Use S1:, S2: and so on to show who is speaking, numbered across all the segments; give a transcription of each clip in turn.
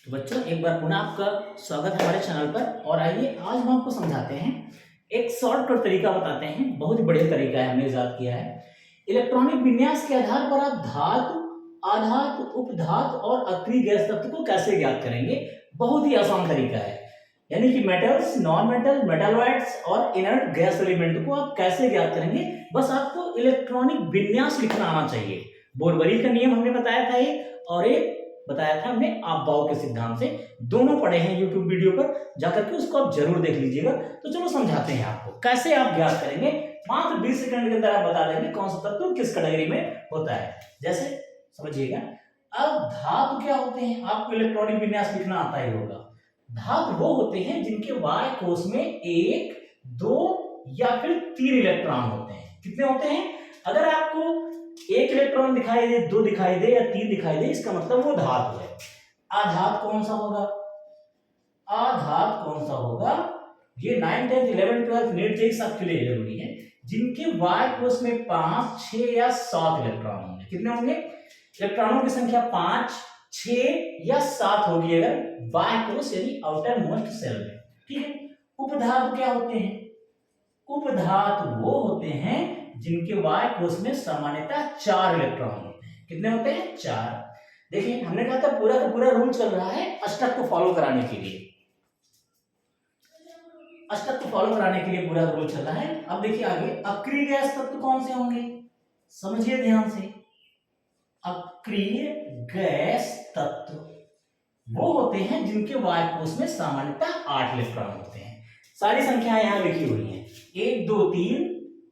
S1: तो बच्चों एक बार पुनः आपका स्वागत है हमारे चैनल पर। और आइए आज हम आपको समझाते हैं, एक शॉर्टकट तरीका बताते हैं। बहुत ही बढ़िया तरीका है, हमने इजाद किया है। इलेक्ट्रॉनिक विन्यास के आधार पर आप धातु, आधातु, उपधातु और अक्रिय गैस तत्व को कैसे ज्ञात करेंगे। बहुत ही आसान तरीका है। यानी कि मेटल्स, नॉन मेटल, मेटालॉइड्स और इनर्ट गैस एलिमेंट को आप कैसे ज्ञात करेंगे। बस आपको इलेक्ट्रॉनिक विन्यास लिखना आना चाहिए। बोरबरी का नियम हमने बताया था ये, और एक बताया था हमने आपबाउ के सिद्धांत से। दोनों पढ़े हैं यूट्यूब वीडियो पर, जाकर के उसको आप जरूर देख लीजिएगा। तो चलो समझाते हैं आपको कैसे आप ज्ञात करेंगे। मात्र 20 सेकंड के अंदर आप बता देंगे कौन सा तत्व किस कैटेगरी में होता है। जैसे समझिएगा, अब धातु क्या होते हैं, आपको इलेक्ट्रॉनिक विन्यास लिखना आता ही होगा। धातु वो होते हैं जिनके वाय कोश में 1, 2 या फिर 3 इलेक्ट्रॉन होते हैं। कितने होते हैं? अगर आपको 1 इलेक्ट्रॉन दिखाई दे, 2 दिखाई दे या 3 दिखाई दे, इसका मतलब वो धातु है। आधात कौन सा होगा? आधात कौन सा होगा? ये 9, 10, 11, 12 नीट जेई सबके लिए जरूरी है, जिनके वाय कोश में 5, 6 या 7 इलेक्ट्रॉन होंगे। कितने होंगे? इलेक्ट्रॉनों की संख्या 5, 6 या 7 होगी अगर वाय कोश यानी आउटर मोस्ट सेल में। ठीक है। उपधातु क्या होते हैं? उपधातु वो होते हैं जिनके वाय कोश में सामान्यतः 4 इलेक्ट्रॉन होते हैं। कितने होते हैं? 4। देखिए हमने कहा था पूरा का पूरा रूल चल रहा है अष्टक को फॉलो कराने के लिए। अष्टक को फॉलो कराने के लिए पूरा रूल चल रहा है। अब देखिए आगे, अक्रिय गैस तत्व कौन से होंगे, समझिए ध्यान से। अक्रिय गैस तत्व वो होते हैं जिनके वाय कोश में सामान्यतः 8 इलेक्ट्रॉन होते हैं। सारी संख्याएं यहां लिखी हुई हैं, 1, 2, 3,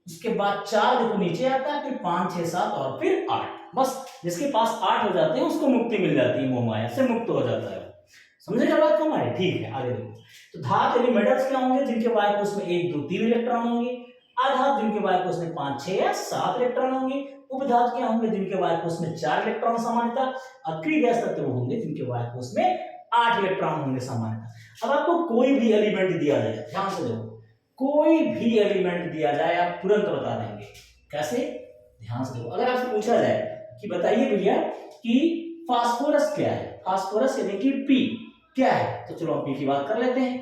S1: उसके बाद 4 देखो नीचे आता है, फिर 5, 6, 7 और फिर 8। बस जिसके पास 8 हो जाते हैं उसको मुक्ति मिल जाती है, मोहमाया से मुक्त हो जाता है। समझे बात को हमारे? ठीक है, आगे देखो। तो धातु यानी मेटल्स क्या होंगे जिनके वाय कोश में 1, 2, 3 इलेक्ट्रॉन होंगे। आधातु जिनके वाय कोश में 5, 6 या 7 इलेक्ट्रॉन होंगे। उपधातु क्या होंगे जिनके वाय कोश में 4 इलेक्ट्रॉन सामान्यतः। अक्रिय गैस तत्व होंगे जिनके वाय कोश में 8 इलेक्ट्रॉन होंगे सामान्यतः। अब आपको कोई भी एलिमेंट दिया जाए, ध्यान से देखो, कोई भी एलिमेंट दिया जाए आप तुरंत बता देंगे। कैसे? ध्यान से देखो, अगर आपसे पूछा जाए कि बताइए भैया कि फास्फोरस क्या है, फास्फोरस यानी कि पी क्या है, तो चलो हम पी की बात कर लेते हैं।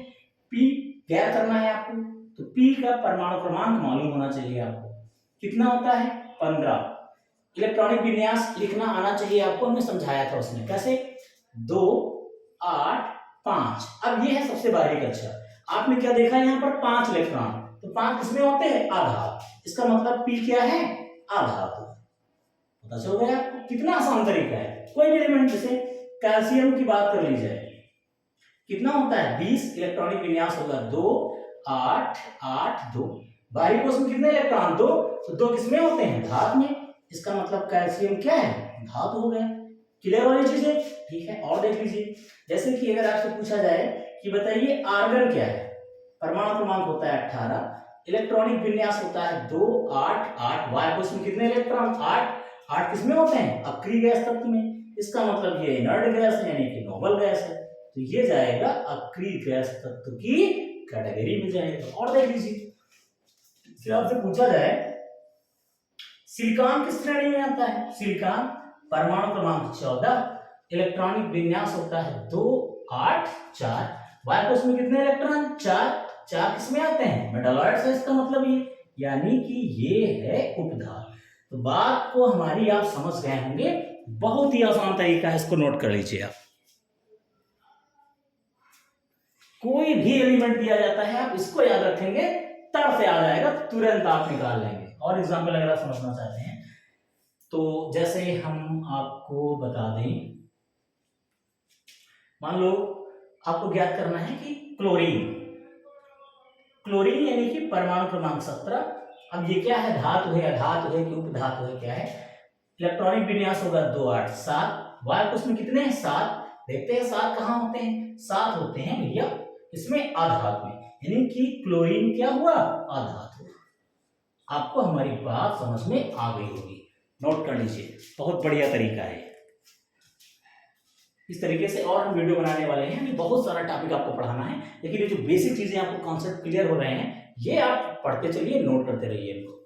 S1: पी क्या करना है आपको, तो पी का परमाणु क्रमांक मालूम होना चाहिए आपको। कितना होता है? 15। इलेक्ट्रॉनिक विन्यास लिखना आना चाहिए आपको, हमने समझाया था उसमें कैसे, 2, 8, 5। अब ये है सबसे बारीक। अच्छा, आपने क्या देखा यहाँ पर 5 इलेक्ट्रॉन, तो 5 किसमें होते हैं? आधात। इसका मतलब पी क्या है? आधात। पता चल गया आपको? कितना आसान तरीका है। कोई भी एलिमेंट, जैसे कैल्शियम की बात कर ली जाए, कितना होता है? 20 इलेक्ट्रॉनिक विन्यास होगा, 2, 8, 8, 2। बारीक कोश में कितने इलेक्ट्रॉन? 2, तो 2 किसमें होते हैं? धात में। इसका मतलब कैल्शियम क्या है? धातु हो गया। क्लियर वाली चीज है? ठीक है, और देख लीजिए, जैसे कि अगर आपसे पूछा जाए कि बताइए आर्गन क्या है, परमाणु क्रमांक होता है 18, इलेक्ट्रॉनिक विन्यास होता है 2, 8, 8। वाय कोश में कितने इलेक्ट्रॉन? 8, 8 किसमें होते हैं? अक्रिय गैस तत्व में। इसका मतलब ये इनर्ट गैस है यानी कि नोबल गैस है, तो ये जाएगा अक्रिय गैस तत्व की कैटेगरी में जाएगा। और देख लीजिए, फिर आपसे पूछा जाए सिलिकॉन किस श्रेणी में आता है? सिलिकॉन परमाणु क्रमांक 14, इलेक्ट्रॉनिक विन्यास होता है 2, 8, 4। वाय कोश में कितने इलेक्ट्रॉन? 4, 4 किसमें आते हैं? मेटालॉइड्स है। इसका मतलब ये, यानी कि ये है उपधातु। तो बात को हमारी आप समझ गए होंगे। बहुत ही आसान तरीका है, इसको नोट कर लीजिए आप। कोई भी एलिमेंट दिया जाता है, आप इसको याद रखेंगे, तड़ से आ जाएगा, तुरंत आप निकाल लेंगे। और एग्जाम्पल अगर आप समझना चाहते हैं तो जैसे हम आपको बता दें, मान लो आपको ज्ञात करना है कि क्लोरीन, क्लोरीन यानी कि परमाणु क्रमांक 17। अब ये क्या है? धातु है, अधातु है कि उपधातु है, क्या है? इलेक्ट्रॉनिक विन्यास होगा 2, 8, 7। वाय कोश में कितने हैं? 7। देखते हैं 7 कहां होते हैं? 7 होते हैं भैया इसमें आधातु में, यानी कि क्लोरीन क्या हुआ? आधातु। आपको हमारी बात समझ में आ गई होगी, नोट कर लीजिए। बहुत बढ़िया तरीका है। इस तरीके से और हम वीडियो बनाने वाले हैं। हमें बहुत सारा टॉपिक आपको पढ़ाना है, लेकिन ये जो बेसिक चीजें आपको कॉन्सेप्ट क्लियर हो रहे हैं, ये आप पढ़ते चलिए, नोट करते रहिए इनको।